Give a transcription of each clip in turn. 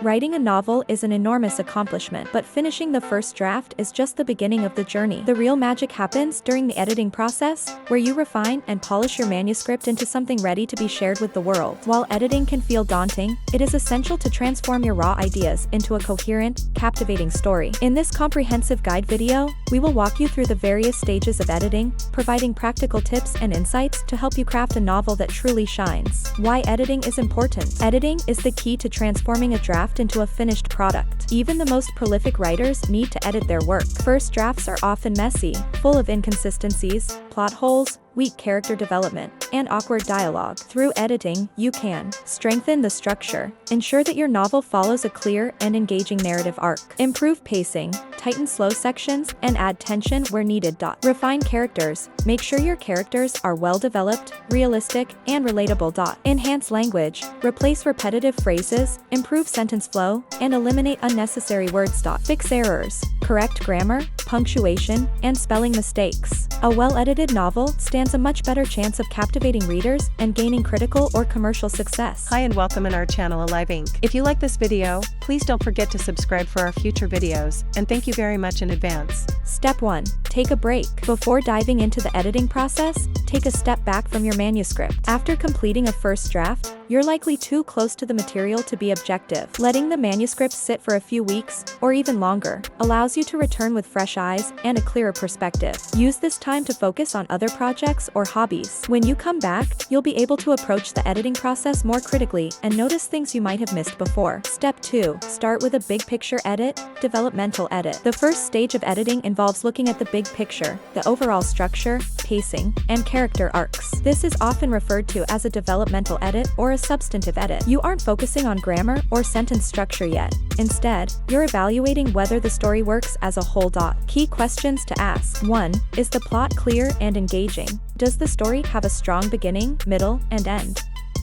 Writing a novel is an enormous accomplishment, but finishing the first draft is just the beginning of the journey. The real magic happens during the editing process, where you refine and polish your manuscript into something ready to be shared with the world. While editing can feel daunting, it is essential to transform your raw ideas into a coherent, captivating story. In this comprehensive guide video, we will walk you through the various stages of editing, providing practical tips and insights to help you craft a novel that truly shines. Why editing is important. Editing is the key to transforming a draft into a finished product. Even the most prolific writers need to edit their work. First drafts are often messy, full of inconsistencies, plot holes, weak character development, and awkward dialogue. Through editing, you can strengthen the structure, ensure that your novel follows a clear and engaging narrative arc, improve pacing, tighten slow sections, and add tension where needed. Refine characters, make sure your characters are well developed, realistic, and relatable. Enhance language, replace repetitive phrases, improve sentence flow, and eliminate unnecessary words. Fix errors, correct grammar, punctuation, and spelling mistakes. A well-edited novel stands a much better chance of captivating readers and gaining critical or commercial success. Hi and welcome in our channel Alive Inc. If you like this video, please don't forget to subscribe for our future videos, and thank you very much in advance. Step 1. Take a break. Before diving into the editing process, take a step back from your manuscript. After completing a first draft, you're likely too close to the material to be objective. Letting the manuscript sit for a few weeks, or even longer, allows you to return with fresh eyes and a clearer perspective. Use this time to focus on other projects or hobbies. When you come back, you'll be able to approach the editing process more critically and notice things you might have missed before. Step 2. Start with a big picture edit, developmental edit. The first stage of editing involves looking at the big picture, the overall structure, pacing, and character arcs. This is often referred to as a developmental edit or a substantive edit. You aren't focusing on grammar or sentence structure yet. Instead, you're evaluating whether the story works as a whole. Key questions to ask. 1. Is the plot clear and engaging? Does the story have a strong beginning, middle, and end?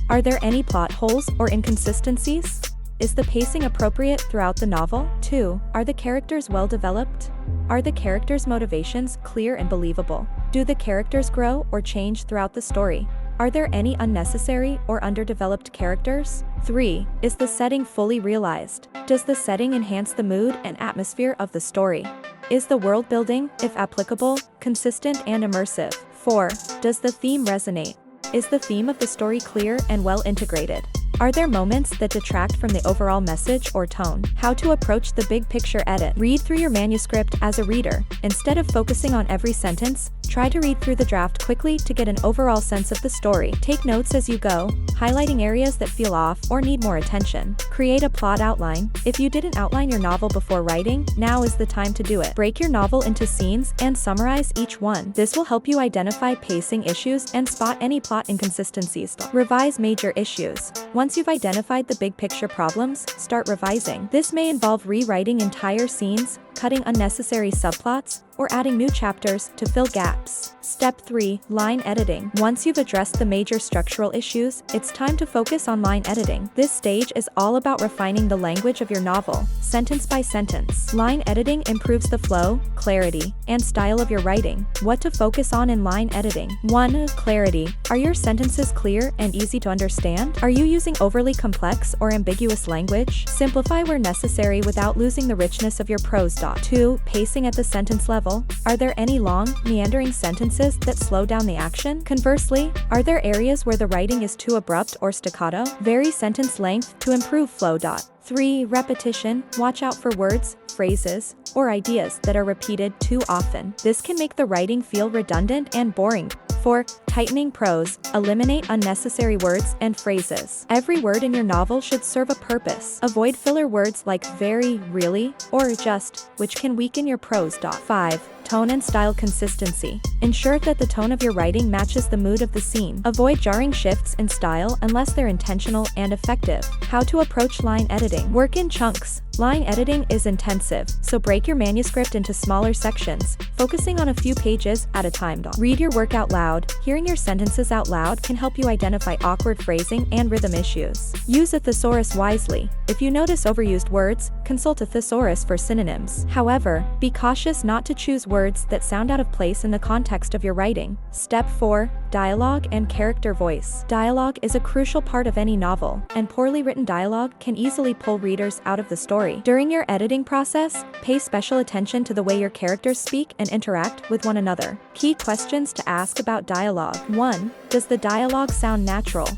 Are there any plot holes or inconsistencies? Is the pacing appropriate throughout the novel? 2. Are the characters well developed? Are the characters' motivations clear and believable? Do the characters grow or change throughout the story? Are there any unnecessary or underdeveloped characters? 3. Is the setting fully realized? Does the setting enhance the mood and atmosphere of the story? Is the world building, if applicable, consistent and immersive? 4. Does the theme resonate? Is the theme of the story clear and well integrated? Are there moments that detract from the overall message or tone? How to approach the big picture edit. Read through your manuscript as a reader. Instead of focusing on every sentence, try to read through the draft quickly to get an overall sense of the story. Take notes as you go, highlighting areas that feel off or need more attention. Create a plot outline. If you didn't outline your novel before writing, now is the time to do it. Break your novel into scenes and summarize each one. This will help you identify pacing issues and spot any plot inconsistencies. Revise major issues. Once you've identified the big picture problems, start revising. This may involve rewriting entire scenes, cutting unnecessary subplots, or adding new chapters to fill gaps. Step 3. Line editing. Once you've addressed the major structural issues, it's time to focus on line editing. This stage is all about refining the language of your novel, sentence by sentence. Line editing improves the flow, clarity, and style of your writing. What to focus on in line editing. 1. Clarity. Are your sentences clear and easy to understand? Are you using overly complex or ambiguous language? Simplify where necessary without losing the richness of your prose. 2. Pacing at the sentence level. Are there any long, meandering sentences that slow down the action? Conversely, are there areas where the writing is too abrupt or staccato? Vary sentence length to improve flow. 3. Repetition. Watch out for words, phrases, or ideas that are repeated too often. This can make the writing feel redundant and boring. 4. Tightening prose. Eliminate unnecessary words and phrases. Every word in your novel should serve a purpose. Avoid filler words like very, really, or just, which can weaken your prose. 5. Tone and style consistency. Ensure that the tone of your writing matches the mood of the scene. Avoid jarring shifts in style unless they're intentional and effective. How to approach line editing. Work in chunks. Line editing is intensive, so break your manuscript into smaller sections, focusing on a few pages at a time. Read your work out loud. Hearing your sentences out loud can help you identify awkward phrasing and rhythm issues. Use a thesaurus wisely. If you notice overused words, consult a thesaurus for synonyms. However, be cautious not to choose words that sound out of place in the context of your writing. Step 4. Dialogue and character voice. Dialogue is a crucial part of any novel, and poorly written dialogue can easily pull readers out of the story. During your editing process, pay special attention to the way your characters speak and interact with one another. Key questions to ask about dialogue. 1. Does the dialogue sound natural?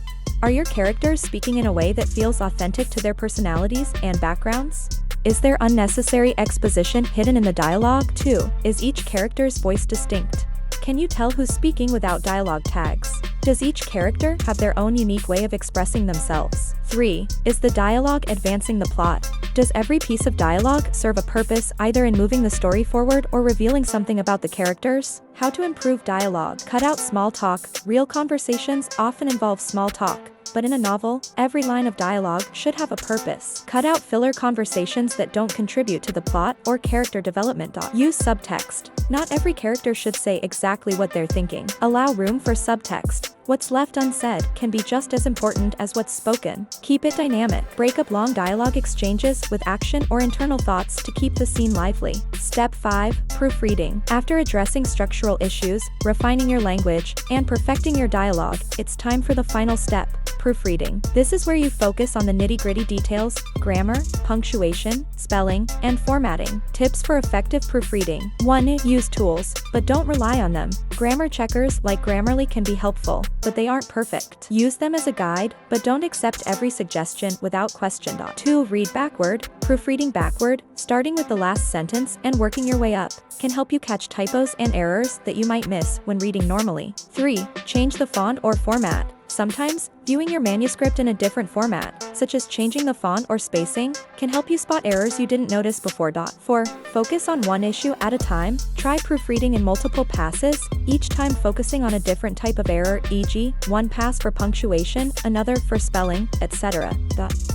Are your characters speaking in a way that feels authentic to their personalities and backgrounds? Is there unnecessary exposition hidden in the dialogue? 2. Is each character's voice distinct? Can you tell who's speaking without dialogue tags? Does each character have their own unique way of expressing themselves? 3. Is the dialogue advancing the plot? Does every piece of dialogue serve a purpose, either in moving the story forward or revealing something about the characters? How to improve dialogue. Cut out small talk. Real conversations often involve small talk, but in a novel, every line of dialogue should have a purpose. Cut out filler conversations that don't contribute to the plot or character development. Use subtext. Not every character should say exactly what they're thinking. Allow room for subtext. What's left unsaid can be just as important as what's spoken. Keep it dynamic. Break up long dialogue exchanges with action or internal thoughts to keep the scene lively. Step 5. Proofreading. After addressing structural issues, refining your language, and perfecting your dialogue, it's time for the final step. Proofreading. This is where you focus on the nitty-gritty details: grammar, punctuation, spelling, and formatting. Tips for effective proofreading. 1. Use tools, but don't rely on them. Grammar checkers like Grammarly can be helpful, but they aren't perfect. Use them as a guide, but don't accept every suggestion without question. 2. Read backward. Proofreading backward, starting with the last sentence and working your way up, can help you catch typos and errors that you might miss when reading normally. 3. Change the font or format. Sometimes, viewing your manuscript in a different format, such as changing the font or spacing, can help you spot errors you didn't notice before. 4. Focus on one issue at a time. Try proofreading in multiple passes, each time focusing on a different type of error, e.g., one pass for punctuation, another for spelling, etc.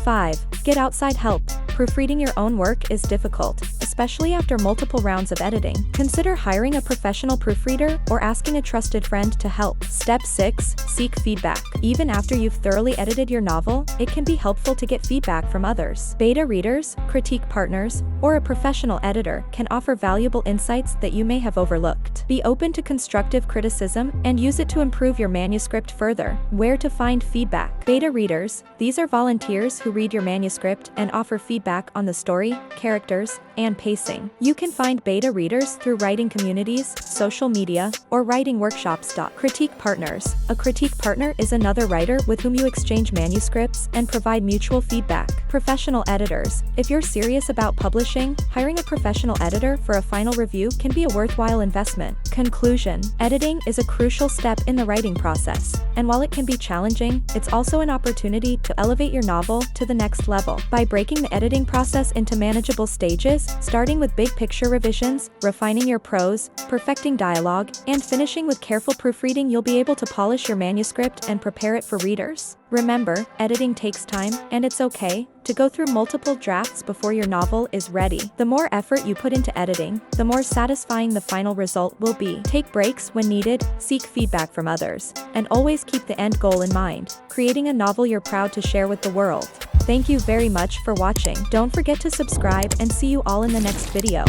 5. Get outside help. Proofreading your own work is difficult, especially after multiple rounds of editing. Consider hiring a professional proofreader or asking a trusted friend to help. Step 6. Seek feedback. Even after you've thoroughly edited your novel, it can be helpful to get feedback from others. Beta readers, critique partners, or a professional editor can offer valuable insights that you may have overlooked. Be open to constructive criticism and use it to improve your manuscript further. Where to find feedback. Beta readers. These are volunteers who read your manuscript and offer feedback on the story, characters, and pacing. You can find beta readers through writing communities, social media, or writing workshops. Critique partners. A critique partner is another writer with whom you exchange manuscripts and provide mutual feedback. Professional editors. If you're serious about publishing, hiring a professional editor for a final review can be a worthwhile investment. Conclusion. Editing is a crucial step in the writing process, and while it can be challenging, it's also an opportunity to elevate your novel to the next level. By breaking the editing process into manageable stages, starting with big picture revisions, refining your prose, perfecting dialogue, and finishing with careful proofreading, you'll be able to polish your manuscript and prepare it for readers. Remember, editing takes time, and it's okay to go through multiple drafts before your novel is ready. The more effort you put into editing, the more satisfying the final result will be. Take breaks when needed, seek feedback from others, and always keep the end goal in mind: creating a novel you're proud to share with the world. Thank you very much for watching. Don't forget to subscribe, and see you all in the next video.